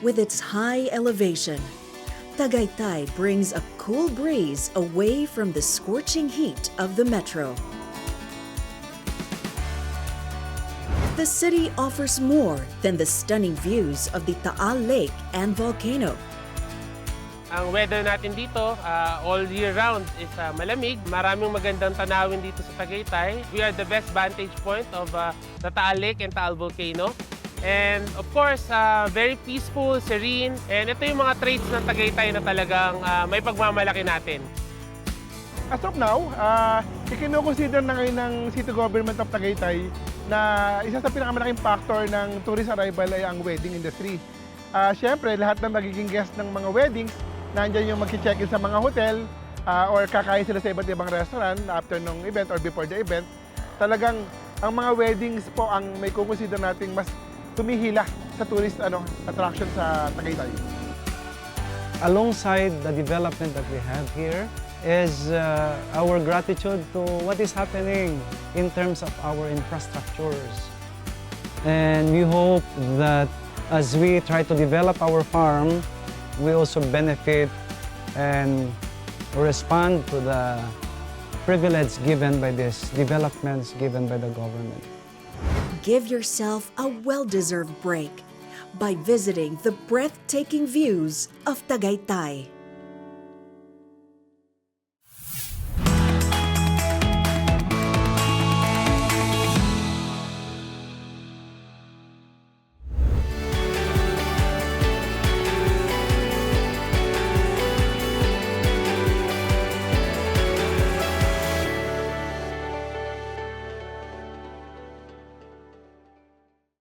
With its high elevation, Tagaytay brings a cool breeze away from the scorching heat of the metro. The city offers more than the stunning views of the Taal Lake and volcano. Ang weather natin dito, all year round is malamig. Maraming magandang tanawin dito sa Tagaytay. We are the best vantage point of the Taal Lake and Taal Volcano. And of course, very peaceful, serene. And ito yung mga traits ng Tagaytay na talagang may pagmamalaki natin. As of now, ikinukonsider na ngayon ng City Government of Tagaytay na isa sa pinakamalaking factor ng tourist arrival ay ang wedding industry. Siyempre, lahat ng magiging guest ng mga weddings, nandiyan yung mag-check-in sa mga hotel or kakain sila sa iba't ibang restaurant after ng event or before the event. Talagang ang mga weddings po ang may kukonsider nating mas tumihila sa tourist attraction sa Tagaytay. Alongside the development that we have here is our gratitude to what is happening in terms of our infrastructures. And we hope that as we try to develop our farm, we also benefit and respond to the privilege given by these developments given by the government. Give yourself a well-deserved break by visiting the breathtaking views of Tagaytay.